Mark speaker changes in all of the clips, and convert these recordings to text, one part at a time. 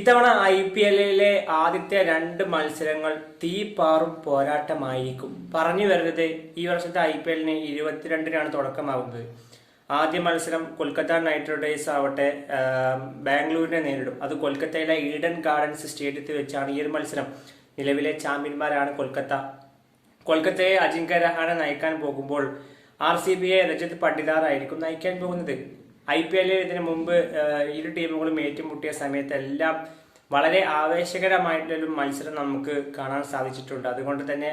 Speaker 1: ഇത്തവണ IPL-ലെ ആദ്യത്തെ 2 മത്സരങ്ങൾ തീപാറും പോരാട്ടമായിരിക്കും. പറഞ്ഞു വരുന്നത് ഈ വർഷത്തെ IPL-ന് 22-നാണ് തുടക്കമാകുന്നത്. ആദ്യ മത്സരം കൊൽക്കത്ത നൈറ്റ് റൈഡേഴ്സ് ആവട്ടെ ബാംഗ്ലൂരിനെ നേരിടും. അത് കൊൽക്കത്തയിലെ ഈഡൻ ഗാർഡൻസ് സ്റ്റേഡിയത്തിൽ വെച്ചാണ് ഈ ഒരു മത്സരം. നിലവിലെ ചാമ്പ്യന്മാരാണ് കൊൽക്കത്ത. കൊൽക്കത്തയെ അജിങ്ക്യ രഹാനെ നയിക്കാൻ പോകുമ്പോൾ RCB-യെ രജത് പട്ടിദാർ ആയിരിക്കും നയിക്കാൻ പോകുന്നത്. IPL-ൽ ഇതിനു മുമ്പ് ഇരു ടീമുകളും ഏറ്റുമുട്ടിയ സമയത്തെല്ലാം വളരെ ആവേശകരമായിട്ടുള്ളൊരു മത്സരം നമുക്ക് കാണാൻ സാധിച്ചിട്ടുണ്ട്. അതുകൊണ്ട് തന്നെ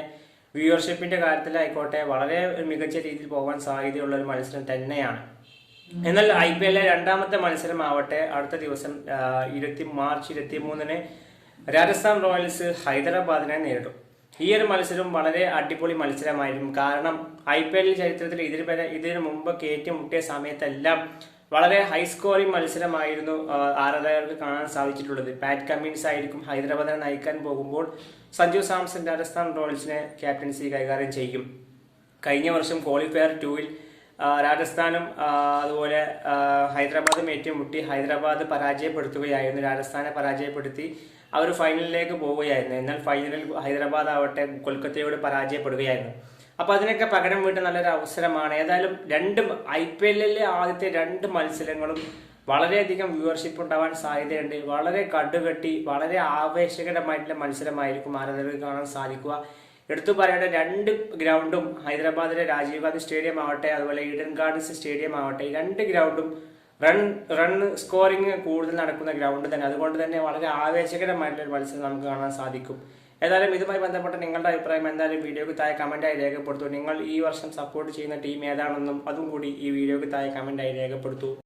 Speaker 1: വ്യൂവർഷിപ്പിന്റെ കാര്യത്തിലായിക്കോട്ടെ വളരെ മികച്ച രീതിയിൽ പോകാൻ സാധ്യതയുള്ള ഒരു മത്സരം തന്നെയാണ്. എന്നാൽ IPL-ലെ രണ്ടാമത്തെ മത്സരം ആവട്ടെ അടുത്ത ദിവസം മാർച്ച് 23-ന് രാജസ്ഥാൻ റോയൽസ് ഹൈദരാബാദിനെ നേരിടും. ഈ ഒരു മത്സരം വളരെ അടിപൊളി മത്സരമായിരിക്കും. കാരണം IPL ചരിത്രത്തിൽ ഇതിനു മുമ്പ് ഏറ്റുമുട്ടിയ സമയത്തെല്ലാം വളരെ ഹൈ സ്കോറിംഗ് മത്സരമായിരുന്നു ആരാധകർക്ക് കാണാൻ സാധിച്ചിട്ടുള്ളത്. പാറ്റ് കമ്മിൻസ് ആയിരിക്കും ഹൈദരാബാദിനെ നയിക്കാൻ പോകുമ്പോൾ സഞ്ജു സാംസൺ രാജസ്ഥാൻ റോയൽസിനെ ക്യാപ്റ്റൻസി കൈകാര്യം ചെയ്യും. കഴിഞ്ഞ വർഷം ക്വാളിഫയർ 2-ൽ രാജസ്ഥാനും അതുപോലെ ഹൈദരാബാദും ഏറ്റുമുട്ടി ഹൈദരാബാദ് പരാജയപ്പെടുത്തുകയായിരുന്നു. രാജസ്ഥാനെ പരാജയപ്പെടുത്തി അവർ ഫൈനലിലേക്ക് പോവുകയായിരുന്നു. എന്നാൽ ഫൈനലിൽ ഹൈദരാബാദ് ആവട്ടെ കൊൽക്കത്തയോട് പരാജയപ്പെടുകയായിരുന്നു. അപ്പോൾ അതിനൊക്കെ പകരം വീട്ട നല്ലൊരു അവസരമാണ്. ഏതായാലും IPL-ലെ ആദ്യത്തെ 2 മത്സരങ്ങളും വളരെയധികം വ്യൂവർഷിപ്പ് ഉണ്ടാവാൻ സാധ്യതയുണ്ട്. വളരെ കടുകട്ടി വളരെ ആവേശകരമായിട്ടുള്ള മത്സരമായിരിക്കും ആരാധകർക്ക് കാണാൻ സാധിക്കുക. എടുത്തു പറയേണ്ട 2 ഗ്രൗണ്ടും ഹൈദരാബാദിലെ രാജീവ് ഗാന്ധി സ്റ്റേഡിയം ആവട്ടെ അതുപോലെ ഈഡൻ ഗാർഡൻസ് സ്റ്റേഡിയം ആവട്ടെ ഈ 2 ഗ്രൗണ്ടും റൺ സ്കോറിങ് കൂടുതൽ നടക്കുന്ന ഗ്രൗണ്ട് തന്നെ. അതുകൊണ്ട് തന്നെ വളരെ ആവേശകരമായിട്ടുള്ള ഒരു മത്സരം നമുക്ക് കാണാൻ സാധിക്കും. ഏതായാലും ഇതുമായി ബന്ധപ്പെട്ട നിങ്ങളുടെ അഭിപ്രായം എന്തായാലും വീഡിയോക്ക് താഴെ കമന്റായി രേഖപ്പെടുത്തൂ. നിങ്ങൾ ഈ വർഷം സപ്പോർട്ട് ചെയ്യുന്ന ടീം ഏതാണെന്നും അതും കൂടി ഈ വീഡിയോക്ക് താഴെ കമന്റായി രേഖപ്പെടുത്തൂ.